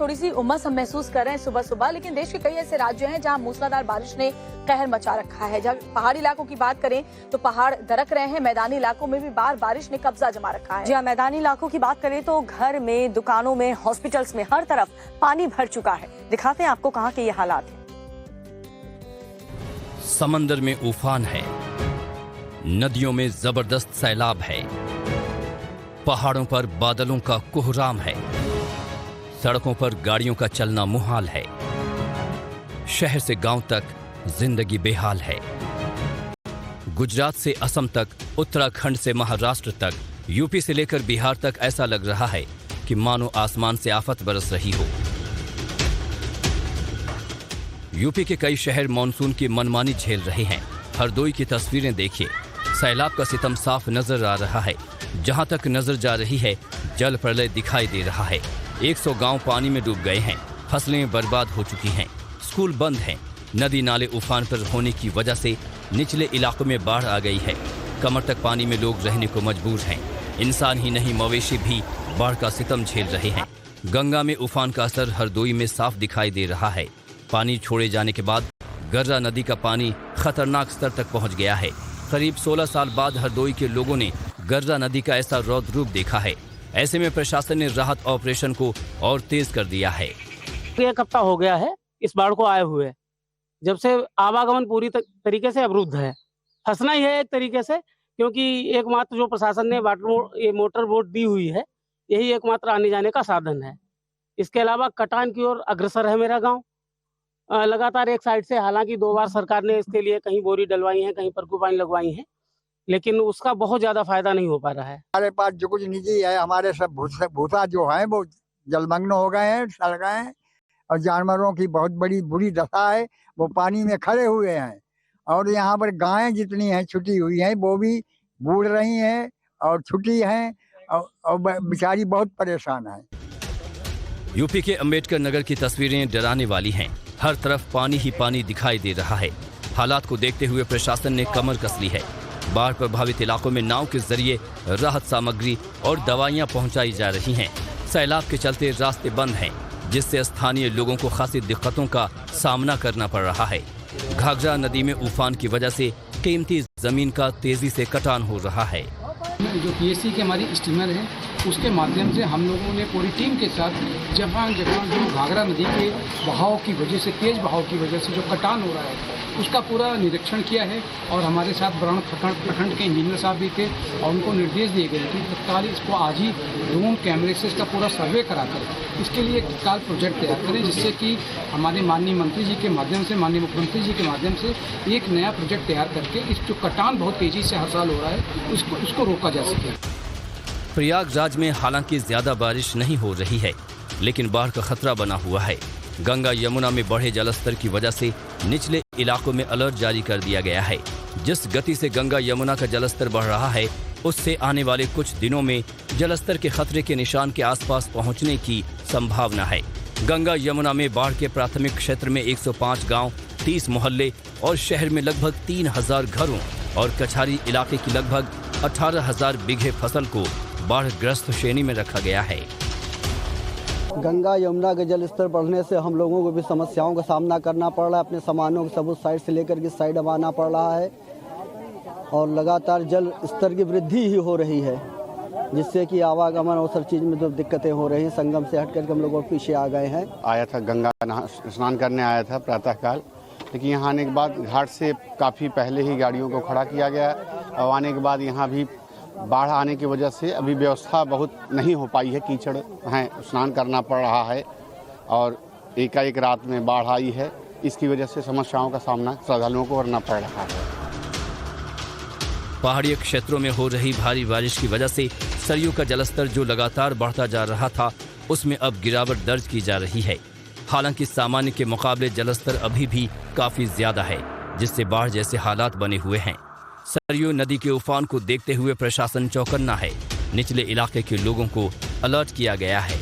थोड़ी सी उमस हम महसूस कर रहे हैं सुबह सुबह, लेकिन देश के कई ऐसे राज्य हैं जहां मूसलाधार बारिश ने कहर मचा रखा है। जब पहाड़ी इलाकों की बात करें तो पहाड़ दरक रहे हैं, मैदानी इलाकों में भी बारिश ने कब्जा जमा रखा है। जी हाँ, मैदानी इलाकों की बात करें तो घर में, दुकानों में, हॉस्पिटल्स में हर तरफ पानी भर चुका है। दिखाते हैं आपको कहाँ के ये हालात हैं। समंदर में उफान है, नदियों में जबरदस्त सैलाब है, पहाड़ों पर बादलों का कोहराम है, सड़कों पर गाड़ियों का चलना मुहाल है, शहर से गांव तक जिंदगी बेहाल है। गुजरात से असम तक, उत्तराखंड से महाराष्ट्र तक, यूपी से लेकर बिहार तक ऐसा लग रहा है कि मानो आसमान से आफत बरस रही हो। यूपी के कई शहर मानसून की मनमानी झेल रहे हैं। हरदोई की तस्वीरें देखिए, सैलाब का सितम साफ नजर आ रहा है। जहां तक नजर जा रही है जल प्रलय दिखाई दे रहा है। 100 गांव पानी में डूब गए हैं, फसलें बर्बाद हो चुकी हैं, स्कूल बंद हैं, नदी नाले उफान पर होने की वजह से निचले इलाकों में बाढ़ आ गई है। कमर तक पानी में लोग रहने को मजबूर हैं। इंसान ही नहीं, मवेशी भी बाढ़ का सितम झेल रहे हैं। गंगा में उफान का असर हरदोई में साफ दिखाई दे रहा है। पानी छोड़े जाने के बाद गर्रा नदी का पानी खतरनाक स्तर तक पहुंच गया है। करीब 16 साल बाद हरदोई के लोगों ने गर्रा नदी का ऐसा रौद्र रूप देखा है। ऐसे में प्रशासन ने राहत ऑपरेशन को और तेज कर दिया है। एक हफ्ता हो गया है इस बाढ़ को आए हुए, जब से आवागमन पूरी तरीके से अवरुद्ध है। फंसना ही है एक तरीके से, क्योंकि एकमात्र जो प्रशासन ने मोटर बोट दी हुई है, यही एकमात्र आने जाने का साधन है। इसके अलावा कटान की ओर अग्रसर है मेरा गाँव लगातार एक साइड से। हालांकि 2 बार सरकार ने इसके लिए कहीं बोरी डलवाई है, कहीं परकू पानी लगवाई है, लेकिन उसका बहुत ज्यादा फायदा नहीं हो पा रहा है। हमारे पास जो कुछ निजी है, हमारे सब भूसा जो है वो जलमग्न हो गए हैं, सड़ गए हैं, और जानवरों की बहुत बड़ी बुरी दशा है, वो पानी में खड़े हुए हैं। और यहाँ पर गायें जितनी हैं छुटी हुई हैं वो भी बूढ़ रही हैं और छुटी हैं, और बेचारी बहुत परेशान है। यूपी के अंबेडकर नगर की तस्वीरें डराने वाली हैं। हर तरफ पानी ही पानी दिखाई दे रहा है। हालात को देखते हुए प्रशासन ने कमर कस ली है। बाढ़ प्रभावित इलाकों में नाव के जरिए राहत सामग्री और दवाइयां पहुंचाई जा रही हैं। सैलाब के चलते रास्ते बंद हैं, जिससे स्थानीय लोगों को खासी दिक्कतों का सामना करना पड़ रहा है। घाघरा नदी में उफान की वजह से कीमती जमीन का तेजी से कटान हो रहा है। जो पीएससी की हमारी स्टीमर है, उसके माध्यम से हम लोगों ने पूरी टीम के साथ जहाँ जहाँ जो घाघरा नदी के बहाव की वजह से, तेज बहाव की वजह से जो कटान हो रहा है, उसका पूरा निरीक्षण किया है। और हमारे साथ बराण प्रखंड के इंजीनियर साहब भी थे और उनको निर्देश दिए गए कि तत्काल इसको आज ही ड्रोन कैमरे से इसका पूरा सर्वे कराकर इसके लिए एक तत्काल प्रोजेक्ट तैयार करें, जिससे कि हमारे माननीय मंत्री जी के माध्यम से, माननीय मुख्यमंत्री जी के माध्यम से एक नया प्रोजेक्ट तैयार करके इस जो कटान बहुत तेजी से हर साल हो रहा है उसको रोका जा सके। प्रयागराज में हालांकि ज्यादा बारिश नहीं हो रही है, लेकिन बाढ़ का खतरा बना हुआ है। गंगा यमुना में बढ़े जलस्तर की वजह से निचले इलाकों में अलर्ट जारी कर दिया गया है। जिस गति से गंगा यमुना का जलस्तर बढ़ रहा है, उससे आने वाले कुछ दिनों में जलस्तर के खतरे के निशान के आसपास पहुंचने की संभावना है। गंगा यमुना में बाढ़ के प्राथमिक क्षेत्र में 105 गांव, 30 मोहल्ले और शहर में लगभग 3000 घरों और कछारी इलाके की लगभग 18,000 बीघे फसल को बाढ़ग्रस्त श्रेणी में रखा गया है। गंगा यमुना के जल स्तर बढ़ने से हम लोगों को भी समस्याओं का सामना करना पड़ रहा है। अपने सामानों को सब उस साइड से लेकर के इस साइड आना पड़ रहा है, और लगातार जल स्तर की वृद्धि ही हो रही है, जिससे कि आवागमन और सब चीज़ में जो दिक्कतें हो रही हैं। संगम से हट करके हम लोग पीछे आ गए हैं। आया था गंगा स्नान करने आया था प्रातःकाल, लेकिन यहाँ आने के बाद घाट से काफ़ी पहले ही गाड़ियों को खड़ा किया गया, और आने के बाद यहाँ भी बाढ़ आने की वजह से अभी व्यवस्था बहुत नहीं हो पाई है। कीचड़ है, स्नान करना पड़ रहा है, और एकाएक रात में बाढ़ आई है। इसकी वजह से समस्याओं का सामना श्रद्धालुओं को करना पड़ रहा है। पहाड़ी क्षेत्रों में हो रही भारी बारिश की वजह से सरयू का जलस्तर जो लगातार बढ़ता जा रहा था, उसमें अब गिरावट दर्ज की जा रही है। हालांकि सामान्य के मुकाबले जलस्तर अभी भी काफी ज्यादा है, जिससे बाढ़ जैसे हालात बने हुए हैं। सरयू नदी के उफान को देखते हुए प्रशासन चौकन्ना है। निचले इलाके के लोगों को अलर्ट किया गया है।